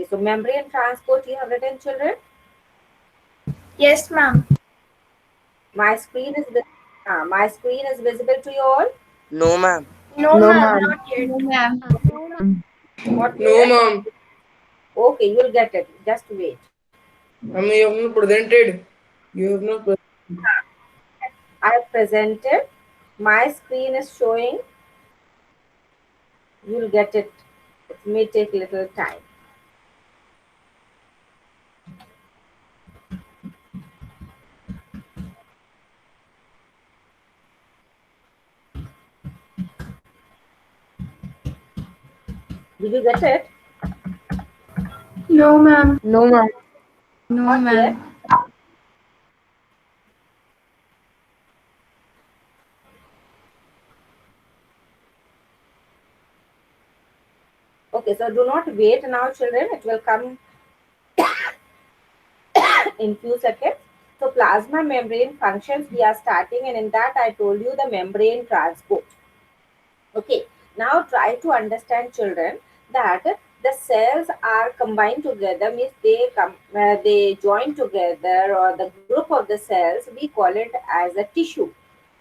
so membrane transport you have written, children? Yes, ma'am. My screen is my screen is visible to you all? No, ma'am. No, No, ma'am, ma'am. not yet. No, ma'am. Not No, yet? ma'am. Okay, you'll get it. Just wait. Ma'am, you have not presented. You have not presented. I have presented. My screen is showing. You'll get it. It may take little time. Did you get it? No, ma'am. No, ma'am. No, Not yet. ma'am. Okay, so do not wait now, children. It will come in few seconds. So plasma membrane functions we are starting, and in that I told you the membrane transport. Okay, now try to understand, children, that the cells are combined together, means they join together, or the group of the cells we call it as a tissue.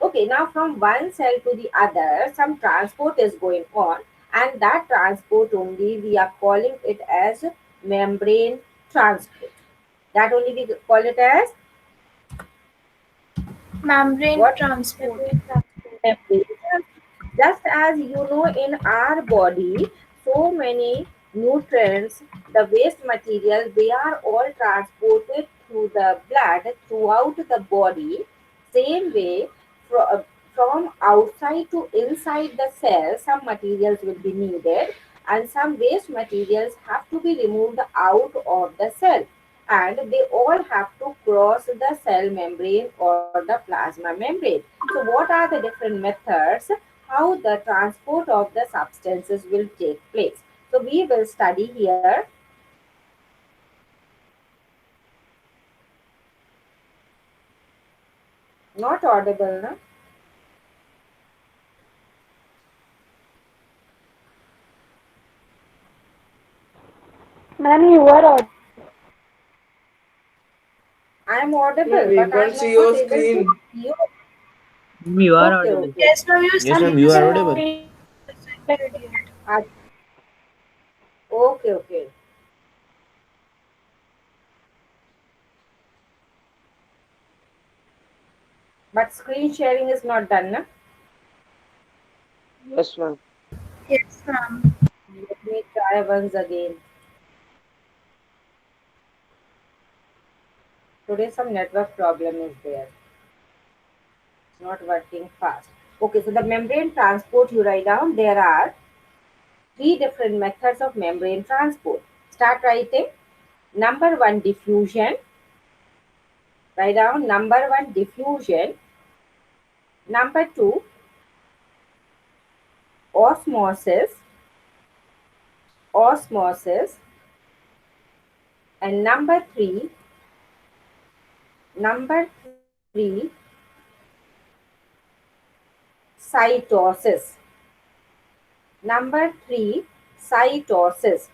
Okay, now from one cell to the other, some transport is going on, and that transport only we are calling it as membrane transport. That only we call it as Membrane what? transport. Membrane. Just as you know, in our body, so many nutrients, the waste material, they are all transported through the blood throughout the body. Same way, from outside to inside the cell, some materials will be needed, and some waste materials have to be removed out of the cell, and they all have to cross the cell membrane or the plasma membrane. So what are the different methods how the transport of the substances will take place? So we will study here. Not audible, no? Ma'am, you are audible. I am No, audible, we but I can't am see not your able to screen. see you. You are Okay, audible. okay. Yes, ma'am, your Yes, screen ma'am, you is are not audible. presented yet. Ah, okay, okay. But screen sharing is not done, no? Yes, ma'am. Yes, ma'am. Let me try once again. Today some network problem is there. It's not working fast. Okay, so the membrane transport you write down, there are three different methods of membrane transport. Start writing. Number one, diffusion. Write down number one, diffusion. Number two, osmosis. Osmosis. And number three, cytosis. Number three, cytosis.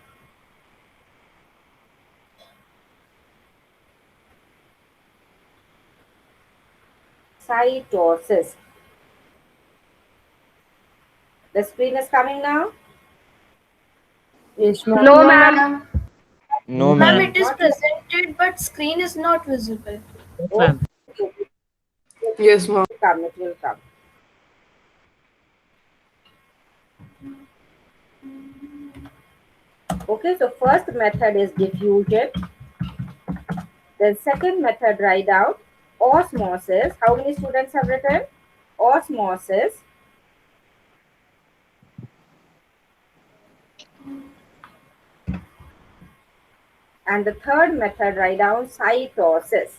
Cytosis. The screen is coming now. Yes, ma'am. No, No, ma'am. ma'am. No, Ma'am, ma'am. it is Not yet. presented, but screen is not visible. Yes, ma'am. Okay, Yes, ma'am. come, it will come. Okay, so first method is diffusion. Then second method, write down osmosis. How many students have written? Osmosis. And the third method, write down cytosis.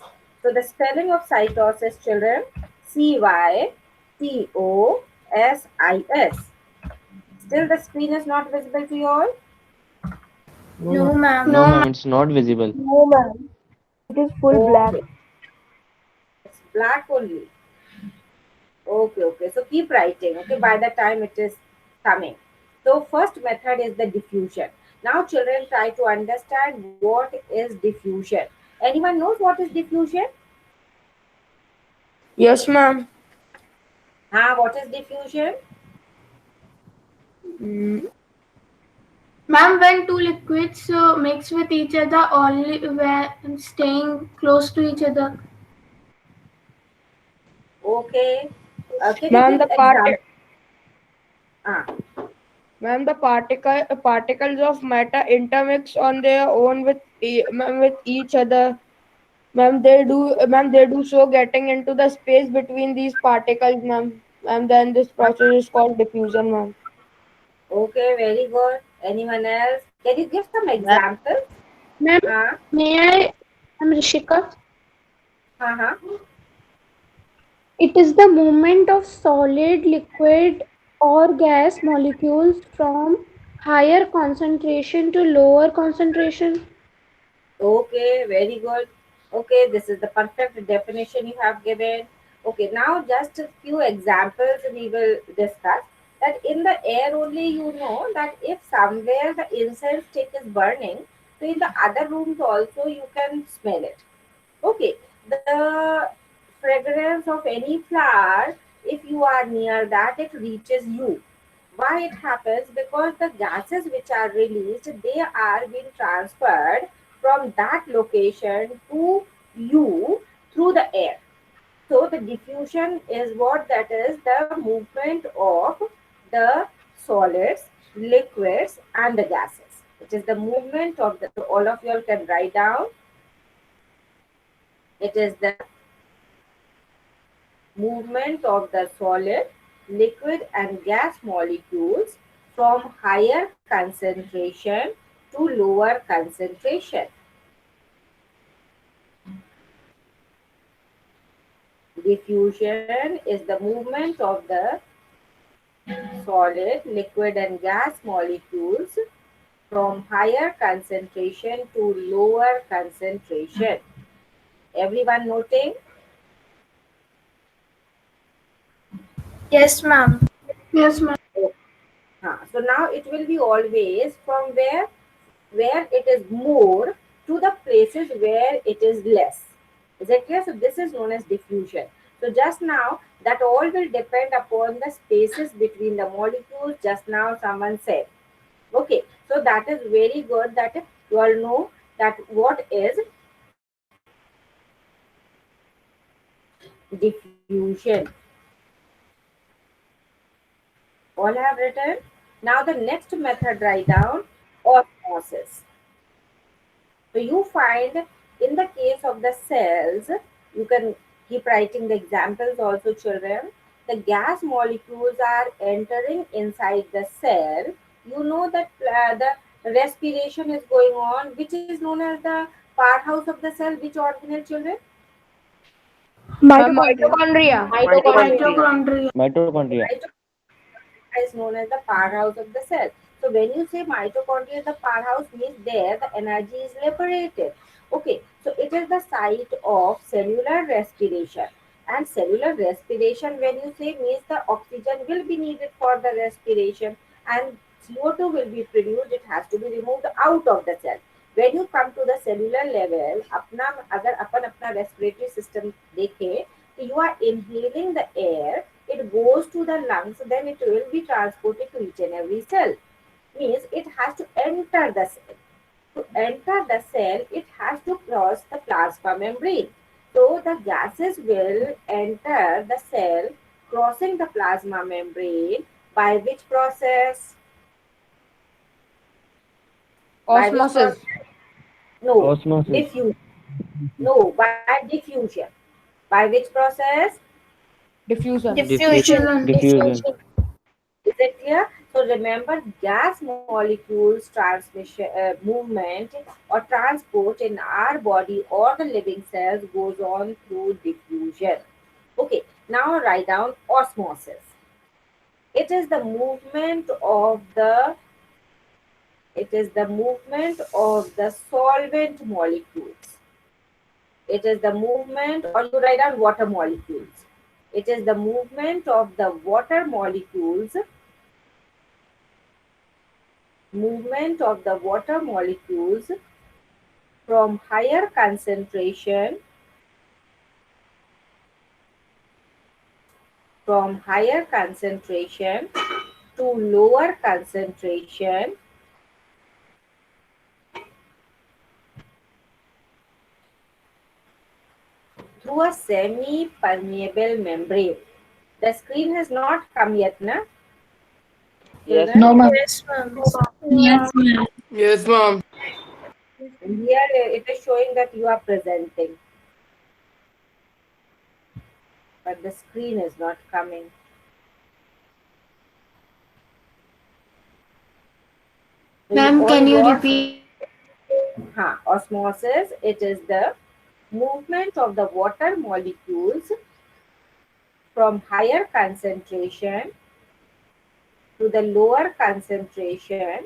So the spelling of cytosis, children, Cytosis. Still the screen is not visible to you all? No, No, ma'am. ma'am. No, ma'am, it's not visible. No, ma'am. It is full black. Okay, it's black only. Okay, okay. So keep writing. Okay, by the time it is coming. So first method is the diffusion. Now, children, try to understand what is diffusion. Anyone knows what is diffusion? Yes, ma'am. What is diffusion? Mm, Ma'am, when two liquids mix with each other only when staying close to each other. Okay. Can you ma'am, give the example? Ah, ma'am, the particles of matter intermix on their own ma'am, with each other. Ma'am, they do so getting into the space between these particles, ma'am. And then this process is called diffusion, ma'am. okay, very good. Anyone else? Can you give some Ma'am, examples? Ma'am, Ah, may I? I'm Rishika. uh-huh. It is the movement of solid, liquid, or gas molecules from higher concentration to lower concentration. Okay, very good. Okay, this is the perfect definition you have given. Okay, now just a few examples we will discuss. That in the air only you know that if somewhere the incense stick is burning, so in the other rooms also you can smell it. Okay, the fragrance of any flower, if you are near that, it reaches you. Why it happens? Because the gases which are released, they are being transferred from that location to you through the air. So the diffusion is what that is the movement of the solids, liquids, and the gases. It is the movement of the, so all of you all can write down. It is the movement of the solid, liquid, and gas molecules from higher concentration to lower concentration. Diffusion is the movement of the solid, liquid, and gas molecules from higher concentration to lower concentration. Everyone noting? Yes, ma'am. Yes, ma'am. So now it will be always from where it is more to the places where it is less. Is it clear? So this is known as diffusion. So just now that all will depend upon the spaces between the molecules. Just now someone said. Okay, so that is very good that you all know that what is diffusion. All have written. Now the next method write down osmosis. So you find in the case of the cells, you can keep writing the examples also, children. The gas molecules are entering inside the cell. You know that the respiration is going on, which is known as the powerhouse of the cell. Which organelle, children? Ma'am, Mitochondria. mitochondria. Mitochondria. Mitochondria. mitochondria. Is known as the powerhouse of the cell. So when you say mitochondria is the powerhouse, means there the energy is liberated. Okay, so it is the site of cellular respiration. And cellular respiration, when you say, means the oxygen will be needed for the respiration and CO2 will be produced, it has to be removed out of the cell. When you come to the cellular level, अपना अगर अपन अपना respiratory system देखें, so you are inhaling the air, it goes to the lungs, then it will be transported to each and every cell. Means it has to enter the cell. To enter the cell, it has to cross the plasma membrane. So the gases will enter the cell, crossing the plasma membrane by which process? By which Osmosis. process? No, Osmosis. diffusion. No, by diffusion. By which process? Diffusion. Diffusion. Diffusion. Is it clear? So remember, gas molecules transmission, movement or transport in our body or the living cells goes on through diffusion. Okay, now write down osmosis. It is the movement of the solvent molecules. It is the movement, or you write down water molecules. It is the movement of the water molecules movement of the water molecules from higher concentration to lower concentration through a semi-permeable membrane. The screen has not come yet, na, Yes, children? No, ma'am. ma'am. Yes, ma'am. Yes, ma'am. Yes, ma'am. Here it is showing that you are presenting, but the screen is not coming. So you Ma'am, all can you watch. repeat? Osmosis, it is the movement of the water molecules from higher concentration to the lower concentration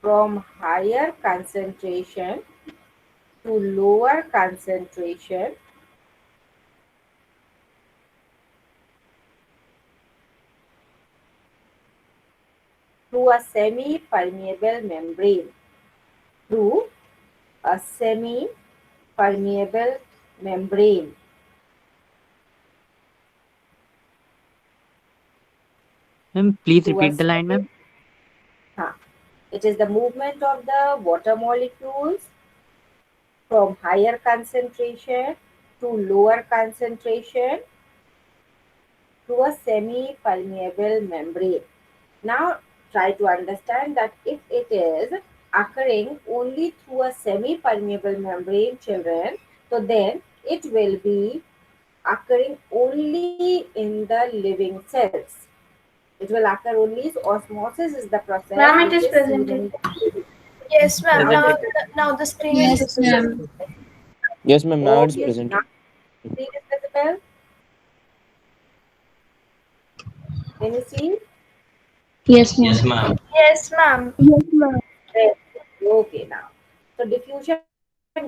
from higher concentration to lower concentration through a semi-permeable membrane. Through a semi-permeable membrane. Ma'am, please Through a repeat the line, semi, ma'am. huh. It is the movement of the water molecules from higher concentration to lower concentration through a semi-permeable membrane. Now try to understand that if it is occurring only through a semi-permeable membrane, children, so then it will be occurring only in the living cells. It will occur only, so osmosis is the process Ma'am, it which is is seen presented. in the. Yes, ma'am. Now it Now, Presented. is now the screen is Yes, visible. ma'am. Yes, ma'am. Now it's okay. Now presented. screen is visible. Can you see? Yes, ma'am. Yes, ma'am. Yes, ma'am. Yes. Okay, now. So diffusion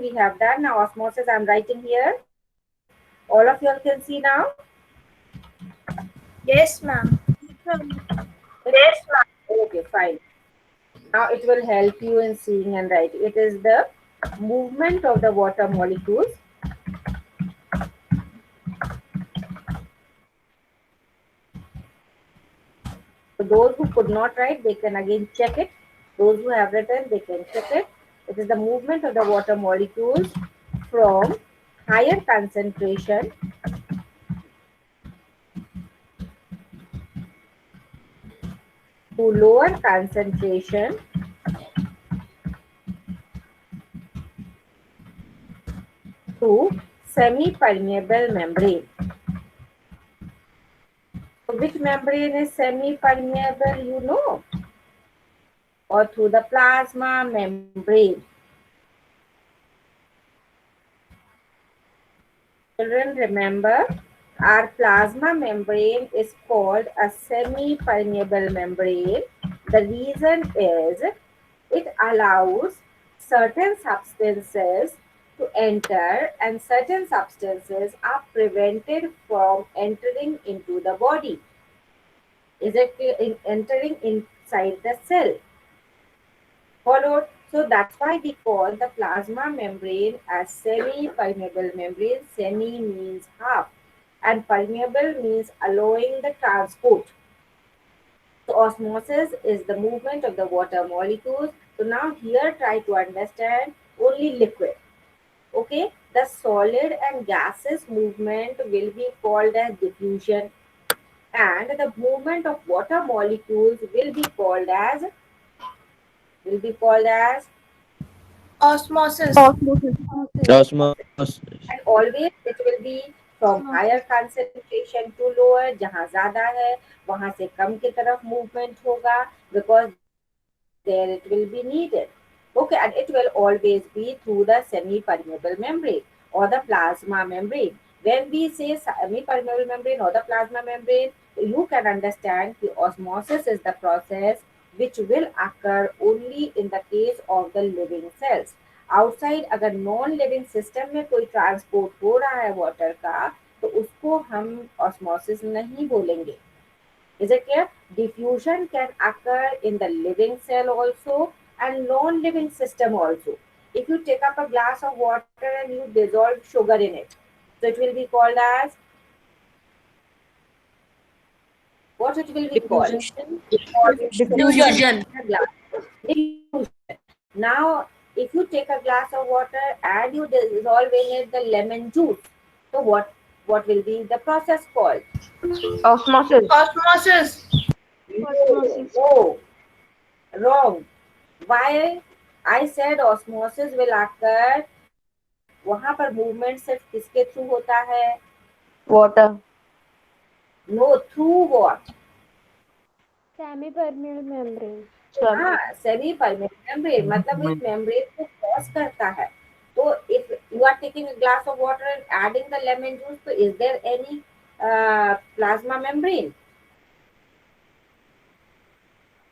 we have done. Now osmosis I'm writing here. All of you all can see now. Yes, ma'am. Yes, ma'am. Okay, fine. Now it will help you in seeing and writing. It is the movement of the water molecules. So those who could not write, they can again check it. Those who have written, they can check it. It is the movement of the water molecules from higher concentration to lower concentration through semi-permeable membrane. So which membrane is semi-permeable, you know? Or through the plasma membrane. Children, remember, our plasma membrane is called a semi-permeable membrane. The reason is it allows certain substances to enter and certain substances are prevented from entering into the body. Is it entering inside the cell? Followed. So that's why we call the plasma membrane as semi-permeable membrane. Semi means half and permeable means allowing the transport. So osmosis is the movement of the water molecules. So now here try to understand only liquid. Okay, the solid and gases movement will be called as diffusion, and the movement of water molecules will be called as Osmosis. Osmosis. and always it will be from higher concentration to lower. जहाँ ज़्यादा है वहाँ से कम की तरफ movement होगा, because there it will be needed. Okay, and it will always be through the semi-permeable membrane or the plasma membrane. When we say semi-permeable membrane or the plasma membrane, you can understand that osmosis is the process which will occur only in the case of the living cells. Outside अगर non living system में कोई transport हो रहा है water का, उसको हम osmosis नहीं बोलेंगे. Is it clear? Diffusion can occur in the living cell also and non-living system also. If you take up a glass of water and you dissolve sugar in it, so it will be called as, what it will be called? Diffusion. Diffusion. Diffusion. Diffusion. Now, if you take a glass of water and you dissolve in it the lemon juice, so what will be the process called? Osmosis. Osmosis. No, no, wrong. Why I said osmosis will occur? वहां पर movement सिर्फ किसके through होता है? Water. No, through what? Semi-permeable membrane. हाँ, semi permeable membrane, मतलब इस membrane को क्रॉस करता है. तो if you are taking a glass of water and adding the lemon juice, तो is there any plasma membrane?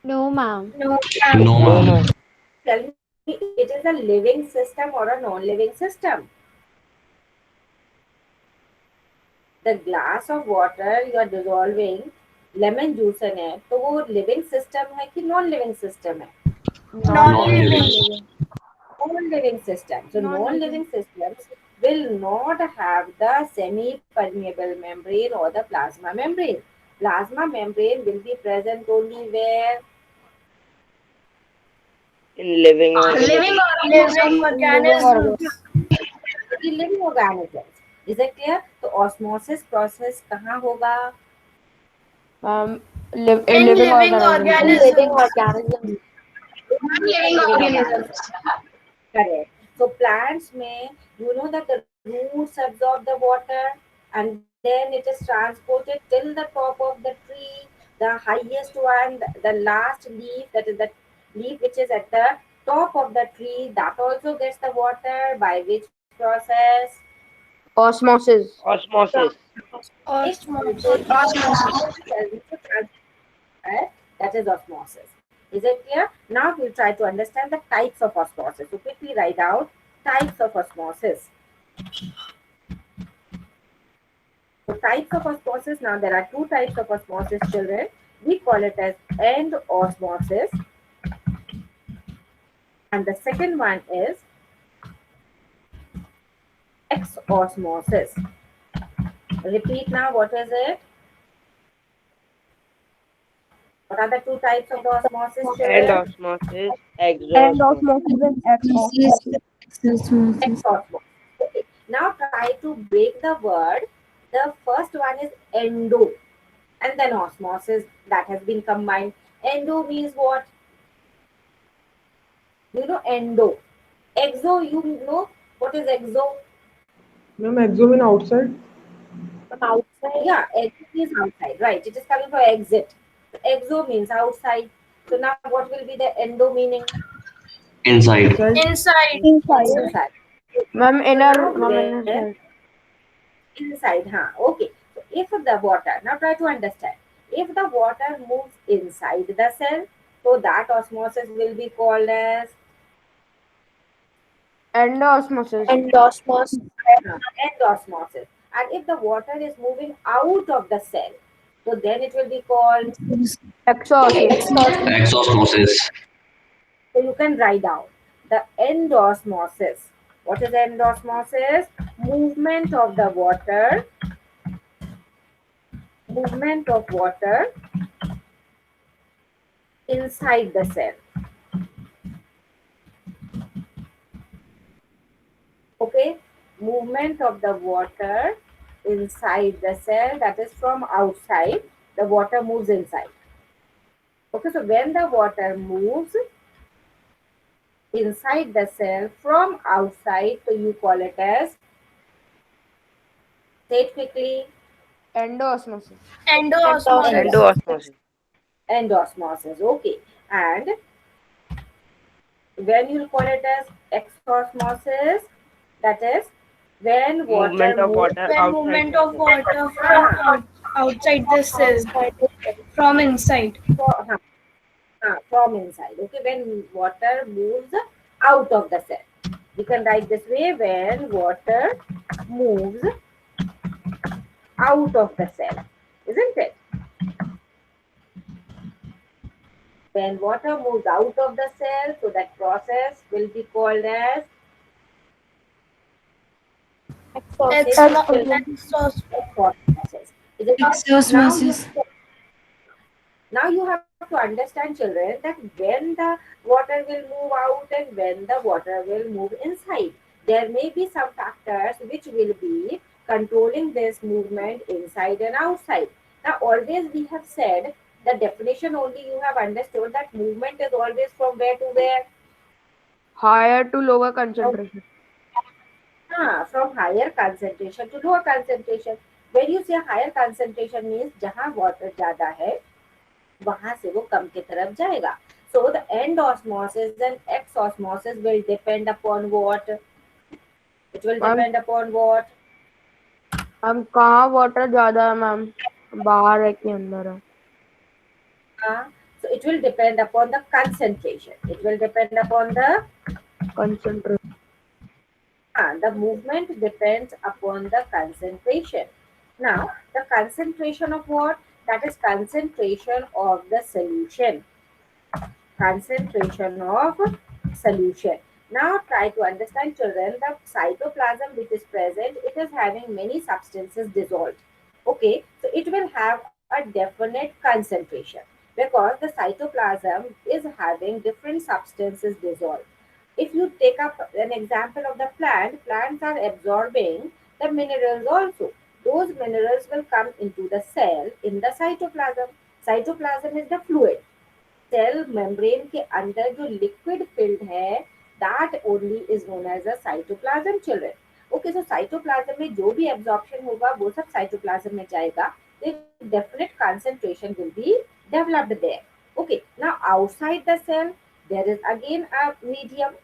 No, ma'am. No. No, ma'am. Tell me, it is a living system or a non-living system? The glass of water you are dissolving lemon juice in it, तो वो living system है कि non-living system है? Non-living. Non-living system. So non-living systems will not have the semi-permeable membrane or the plasma membrane. Plasma membrane will be present only where? In living Living organisms. In living organisms. Is it clear? तो osmosis process कहाँ होगा? In living organisms. Living organisms. Living organisms. Correct. So plants may, you know that the roots absorb the water and then it is transported till the top of the tree, the highest one, the last leaf, that is the leaf which is at the top of the tree, that also gets the water by which process? Osmosis. Osmosis. Osmosis. That is osmosis. Is it clear? Now we'll try to understand the types of osmosis. So quickly write out types of osmosis. So types of osmosis, now there are two types of osmosis, children. We call it as end osmosis. And the second one is X osmosis. Repeat now, what is it? What are the two types of the osmosis, End children? osmosis. Exosmosis. X osmosis. Okay. Now try to break the word. The first one is endo and then osmosis, that has been combined. Endo means what? You know endo. Exo, you know what is exo? Ma'am, exo mean outside. Outside. Yeah, exit is outside. Right. It is coming from exit. So exo means outside. So now what will be the endo meaning? Inside. Inside. Inside. Ma'am, inner. Inside, huh? Okay. So if the water, now try to understand. If the water moves inside the cell, so that osmosis will be called as Endosmosis. Endosmosis. endosmosis. And if the water is moving out of the cell, so then it will be called. Exosmosis. Exosmosis. So you can write down the endosmosis. What is endosmosis? Movement of the water. Movement of water inside the cell. Okay, movement of the water inside the cell, that is from outside, the water moves inside. Okay, so when the water moves inside the cell from outside, so you call it as, say it quickly. Endosmosis. Endosmosis. Endosmosis. Endosmosis, okay. And when you call it as exosmosis, that is when water Movement of moves water When outside. movement of water from outside the cell, from inside. from inside. Okay, when water moves out of the cell. You can write this way: when water moves out of the cell, isn't it? When water moves out of the cell, so that process will be called as It's say not children, exhaust. osmosis. Is it clear? Now you Exosmosis. now you have to understand, children, that when the water will move out and when the water will move inside, there may be some factors which will be controlling this movement inside and outside. Now, always we have said the definition only you have understood that movement is always from where to where? Higher to lower From, concentration. from higher concentration to lower concentration. When you say higher concentration means जहाँ water ज़्यादा है वहां से वो कम की तरफ जाएगा. So the end osmosis and X osmosis will depend upon what? It will ma'am depend upon what? Ma'am कहाँ वाटर ज्यादा है मैम? बाहर है कि अंदर है? Uh, so it will depend upon the concentration. It will depend upon the Concentration. the movement depends upon the concentration. Now the concentration of what? That is concentration of the solution. Concentration of solution. Now try to understand, children, the cytoplasm which is present, it is having many substances dissolved. Okay, so it will have a definite concentration because the cytoplasm is having different substances dissolved. If you take up an example of the plant, plants are absorbing the minerals also. Those minerals will come into the cell in the cytoplasm. Cytoplasm is the fluid. Cell membrane के अंदर जो liquid filled है that only is known as a cytoplasm children. Okay, so cytoplasm में जो भी absorption होगा वो सब साइटोप्लाज्म में जाएगा. Definite concentration will be developed there. Okay, now outside the cell there is again a medium.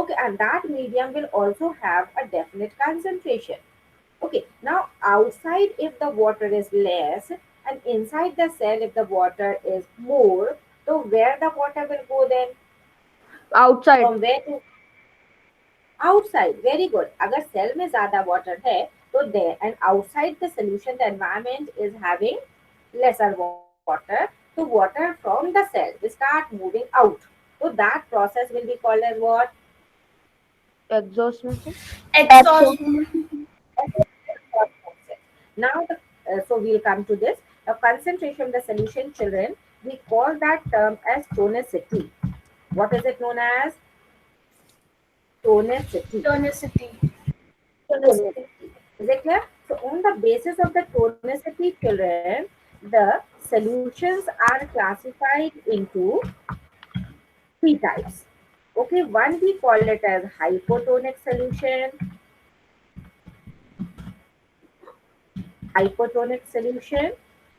Okay, and that medium will also have a definite concentration. Okay, now outside if the water is less and inside the cell if the water is more, so where the water will go then? Outside. From where to outside? Very good. अगर cell में ज़्यादा water है तो there, and outside the solution the environment is having lesser water, so water from the cell will start moving out. So that process will be called as what? Exosmosis. Exhaust. Now, so we'll come to this. The concentration of the solution, children, we call that term as tonicity. What is it known as? Tonicity. Tonicity. Tonicity. Is it clear? So, on the basis of the tonicity, children, the solutions are classified into three types. Okay, one we call it as hypotonic solution. Hypotonic solution.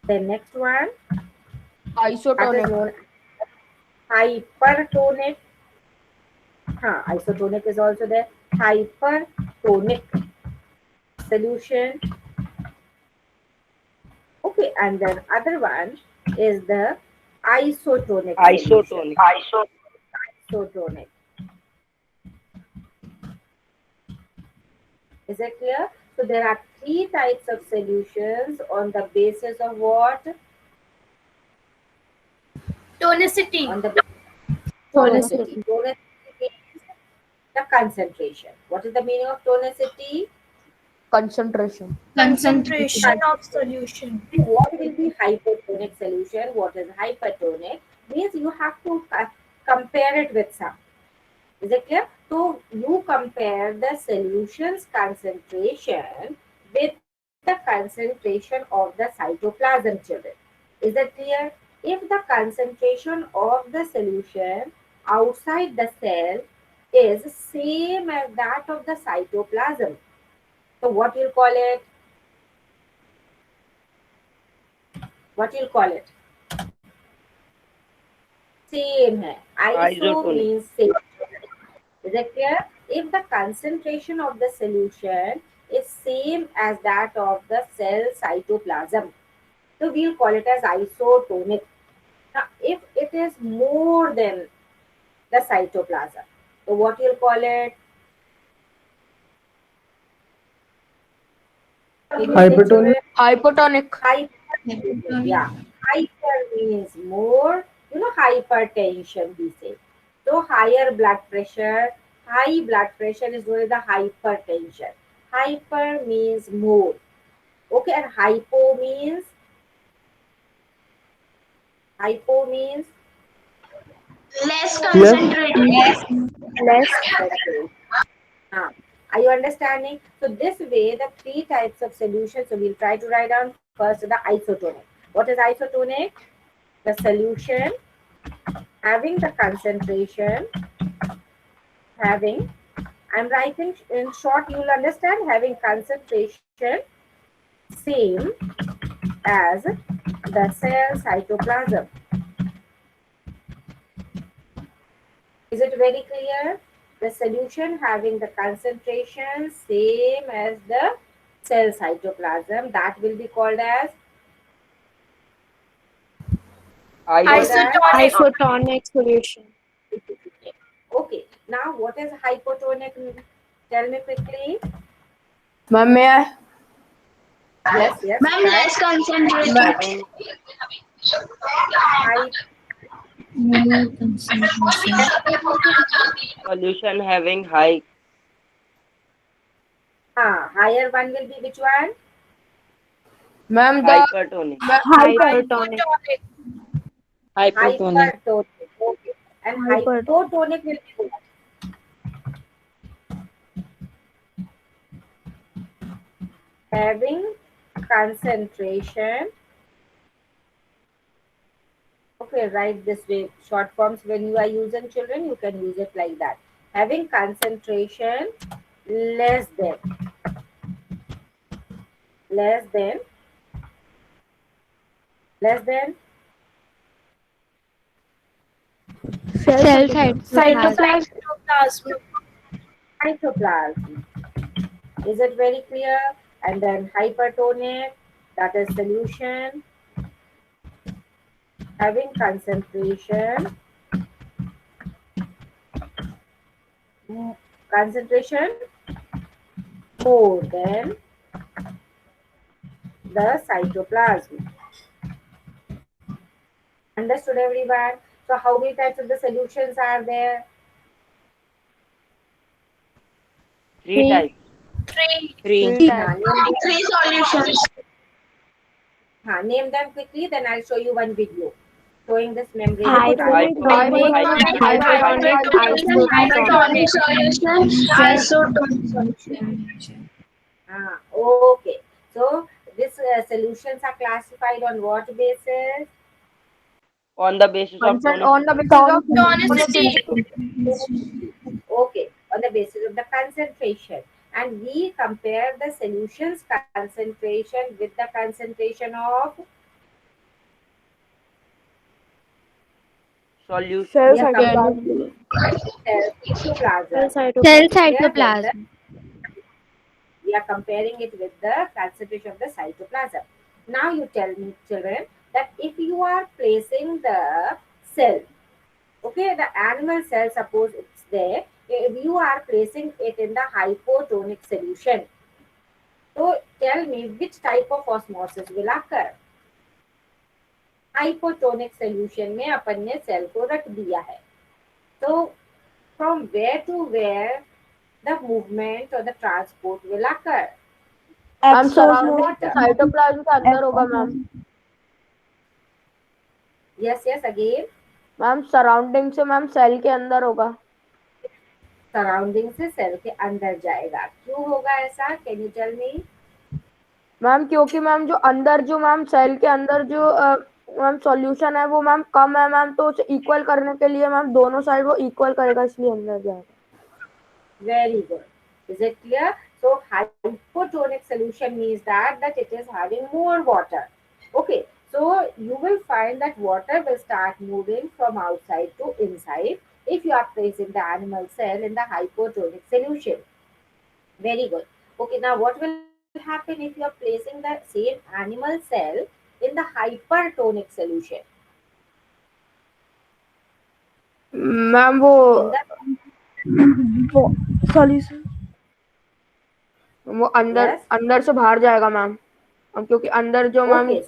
The next one that is Isotonic. known as hypertonic. Isotonic is also there. Hypertonic solution. Okay, and then other one is the isotonic solution. Isotonic. Is it clear? So there are three types of solutions on the basis of what? Tonicity. On the tonicity. Tonicity means the concentration. What is the meaning of tonicity? Concentration. Concentration of solution. What will be hypotonic solution? What is hypertonic? Means you have to compare it with some. Is it clear? So you compare the solution's concentration with the concentration of the cytoplasm, children. Is it clear? If the concentration of the solution outside the cell is same as that of the cytoplasm, so what you'll call it? What you'll call it? Same hai. Iso means same. Is it clear? If the concentration of the solution is same as that of the cell cytoplasm, so we'll call it as isotonic. Now, if it is more than the cytoplasm, so what you'll call it? Can you say, Hypertonic. children? Hypotonic. Hyper. Yeah. Hyper means more. Hypertension, we say. So higher blood pressure. High blood pressure is known as the hypertension. Hyper means more. Okay, and hypo means Less Less. concentrated. Less. concentration. Ah, are you understanding? So this way, the three types of solutions. So we'll try to write down first the isotonic. What is isotonic? The solution having the concentration, having, I'm writing in short, you'll understand, having concentration same as the cell cytoplasm. Is it very clear? The solution having the concentration same as the cell cytoplasm, that will be called as Isotonic. Isotonic solution. okay. Now what is hypotonic? Tell me quickly. Ma'am, may I? Yes, Ma'am, try. less concentrated. Having Hy- solution having high higher one will be which one? Ma'am, hypertonic. Hypertonic. Hypertonic. Hypertonic. Okay. And Hypertonic. hypotonic will be what? Having concentration. Okay, write this way. Short forms, when you are using, children, you can use it like that. Having concentration less than less than less than Cell cytoplasm. Cytoplasm. cytoplasm. Is it very clear? And then hypertonic, that is solution having concentration concentration more than the cytoplasm. Understood, everyone? So how many types of the solutions are there? Three types. Three. Three solutions. Name them quickly, then I'll show you one video showing this membrane. Hypotonic, hypertonic, Isotonic isotonic. solution. Okay. So these solutions are classified on what basis? On the basis of on the basis of Tonicity. Okay, on the basis of the concentration. And we compare the solution's concentration with the concentration of solution. cell we are cytoplasm. cytoplasm. Cell cytoplasm. We are comparing it with the concentration of the cytoplasm. Now you tell me, children, that if you are placing the cell, okay, the animal cell, suppose it's there, if you are placing it in the hypotonic solution, so tell me which type of osmosis will occur. Hypotonic solution में अपन ने cell को रख दिया है, तो from where to where the movement और the transport will occur. Ma'am surrounding cytoplasm के अंदर होगा ma'am. Yes again. Ma'am surrounding से मैम सेल के अंदर होगा. सराउंडिंग से सेल के अंदर जाएगा. क्यों होगा ऐसा? Can you tell me? Ma'am क्योंकि मैम जो अंदर जो मैम सेल के अंदर जो मैम सॉल्यूशन है वो मैम कम है मैम, तो उसे इक्वल करने के लिए मैम दोनों साइड वो इक्वल करेगा, इसलिए अंदर जाएगा. Very good. Is it clear? So hypotonic solution means that it is having more water. Okay. So you will find that water will start moving from outside to inside if you are placing the animal cell in the hypotonic solution. Very good. Okay. Now what will happen if you are placing the same animal cell in the hypertonic solution? Ma'am वो solution वो अंदर Yes. अंदर से बाहर जाएगा ma'am, क्योंकि अंदर जो ma'am Okay,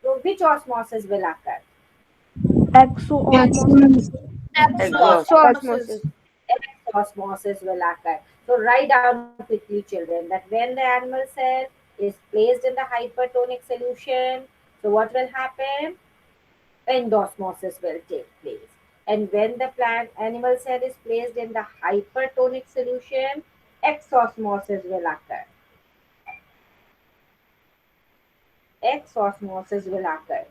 so which osmosis will occur? Exo osmosis. Exhaust. Exosmosis. osmosis. Osmosis will occur. So write down quickly, children, that when the animal cell is placed in the hypertonic solution, so what will happen? Endosmosis will take place. And when the plant animal cell is placed in the hypertonic solution, exosmosis will occur. Exosmosis will occur.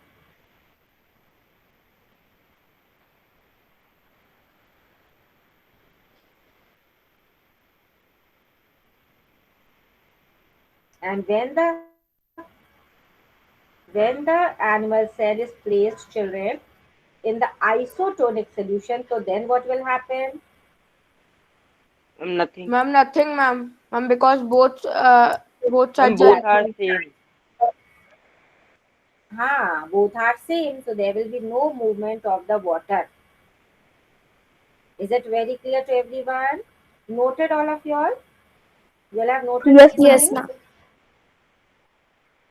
And when the animal cell is placed, children, in the isotonic solution, so then what will happen? Nothing. Ma'am, nothing, ma'am, because both sides are Both are equal. same. Both are same, so there will be no movement of the water. Is it very clear to everyone? Noted all of y'all? You'll have noted Yes, these ma'am. Yes, things? ma'am.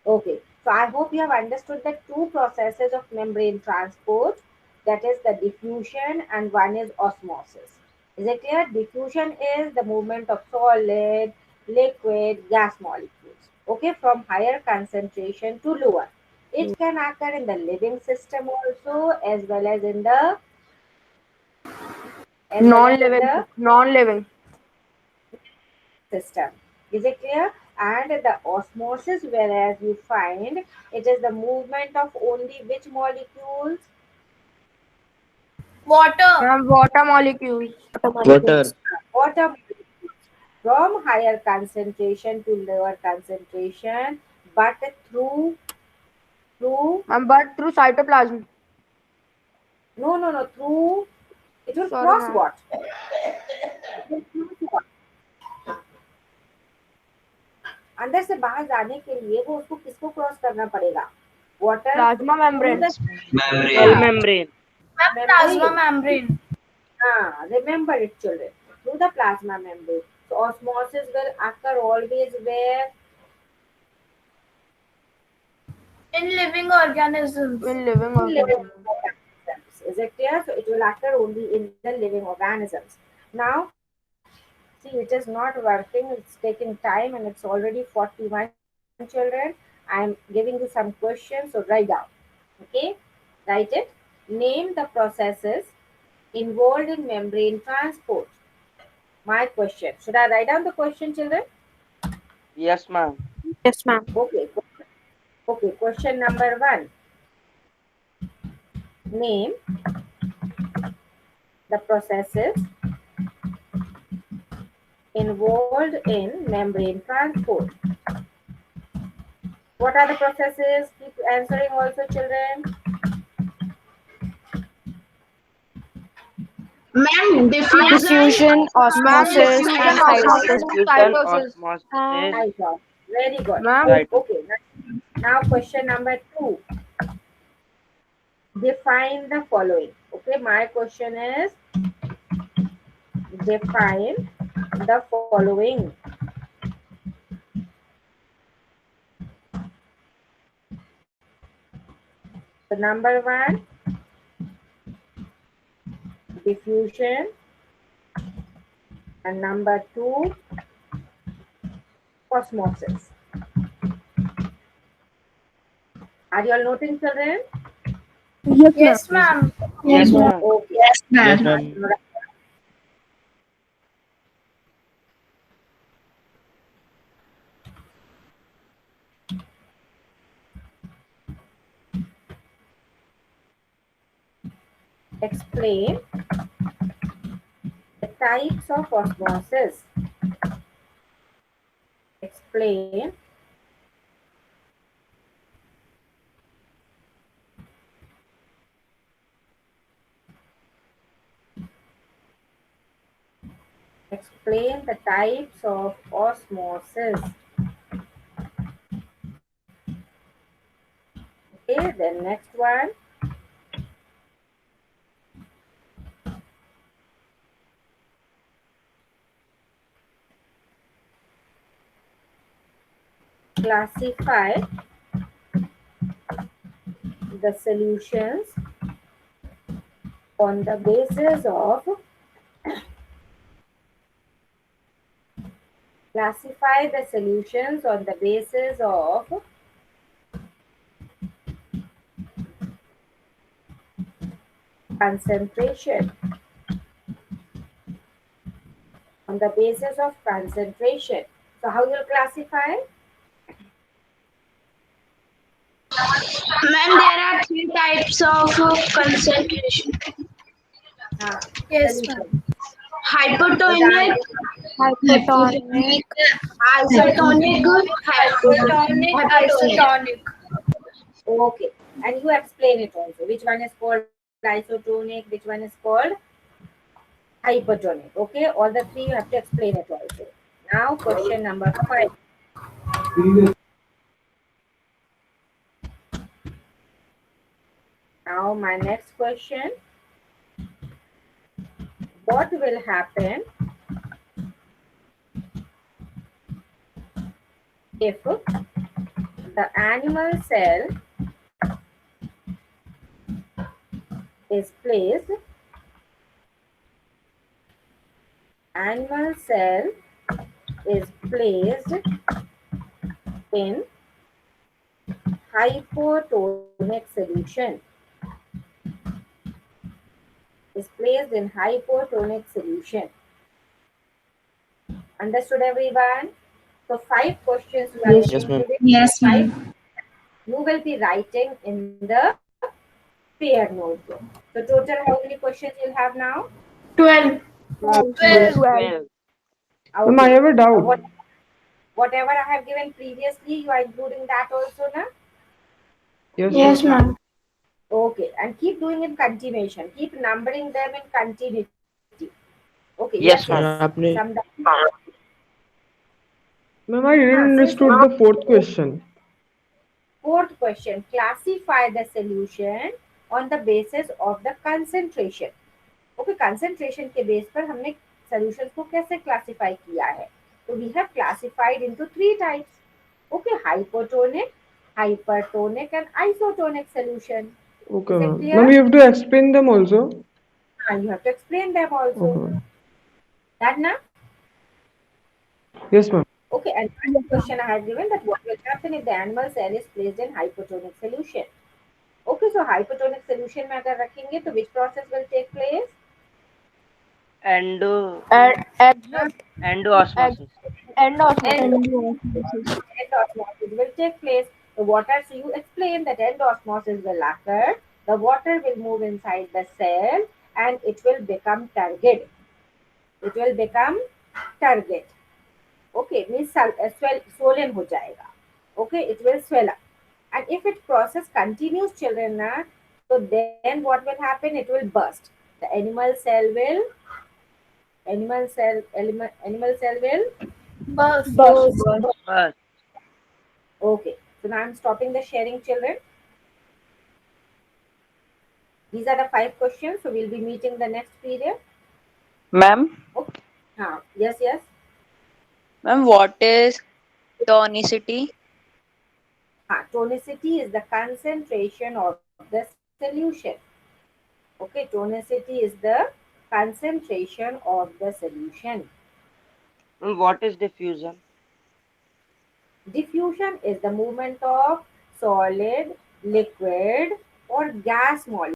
Okay, so I hope you have understood the two processes of membrane transport, that is the diffusion and one is osmosis. Is it clear? Diffusion is the movement of solid, liquid, gas molecules, okay, from higher concentration to lower. It can occur in the living system also, as well as in the Non-living. system. Is it clear? And the osmosis, whereas you find it is the movement of only which molecules? Water. Ma'am, water molecules. Water. Water molecules from higher concentration to lower concentration, but through Ma'am, but through cytoplasm. no through it will Sorry, cross ma'am. what? It will cross what? अंदर से बाहर जाने के लिए वो उसको किसको cross करना पड़ेगा? Water Plasma through membrane. The Cell Membrane. membrane. Ma'am, plasma membrane. membrane. Remember it, children. Through the plasma membrane. So osmosis will occur always where? In living organisms. In living In living organisms. organisms. Is it clear? So it will occur only in the living organisms. Now, see, it is not working. It's taking time and it's already 41, children. I'm giving you some questions, so write down. Okay? Write it. Name the processes involved in membrane transport. My question. Should I write down the question, children? Yes, ma'am. Yes, ma'am. Okay. Okay. Question number one. Name the processes involved in membrane transport. What are the processes? Keep answering also, children. Ma'am, diffusion. Diffusion, Ma'am, osmosis, diffusion, and osmosis, cytosis. and Diffusion, cytosis. osmosis, I got. Very good. Ma'am, cytosis. Okay. Now question number two. Define the following. Okay, my question is define the following. So number one, diffusion, and number two, osmosis. Are you all noting, children? Yes, ma'am. Yes, ma'am. Okay. Yes, Yes, ma'am. ma'am. Explain the types of osmosis. Explain explain the types of osmosis. Okay, then next one. classify the solutions on the basis of classify the solutions on the basis of concentration. On the basis of concentration. So how you'll classify? Ma'am, there are three types of concentration. Yes, ma'am. Solution. Hypertonic, Hypertonic, isotonic, Hypertonic, isotonic. Okay. And you explain it also. Which one is called isotonic? Which one is called hypertonic? Okay. All the three you have to explain it also. Now question number 5. Now my next question. What will happen if the animal cell is placed in hypotonic solution. Is placed in hypotonic solution. Understood everyone? So 5 questions you are Yes. Yes, ma'am. given. Yes, Five ma'am. you will be writing in the pair notebook. So total how many questions you'll have now? 12. 12. 12. Ma'am, I Okay. have a doubt. Whatever I have given previously, you are including that also now? Yes, ma'am. Okay. And keep doing in continuation. Keep numbering them in continuity. Okay. Yes, Yes, yes. ma'am. Some Ma'am, I didn't say understood the fourth question. Fourth question. Classify the solution on the basis of the concentration. Okay concentration के base पर हमने solutions को कैसे classify किया है तो we have classified into 3 types okay hypotonic hypertonic and isotonic solution. Okay, Is it ma'am. clear? Ma'am, you have to explain them also. You have to explain them also. Okay, ma'am. That now? Yes, ma'am. Okay, and first question I have given that what will happen if the animal cell is placed in hypotonic solution? Okay, so hypotonic solution में अगर रखेंगे तो which process will take place? Endo osmosis. Endosmosis will take place. The water, so you explain that endosmosis will occur. The water will move inside the cell and it will become turgid. It will become turgid. Okay, means swollen हो जाएगा. Okay, it will swell up. And if it process continues, children, so then what will happen? It will burst. The animal cell will Burst. First. Okay, so now I'm stopping the sharing, children. These are the 5 questions. So we'll be meeting the next period. Ma'am, Okay. Yes, yes. ma'am, what is tonicity? Tonicity is the concentration of the solution. Okay, tonicity is the concentration of the solution. And what is diffusion? Diffusion is the movement of solid, liquid, or gas molecules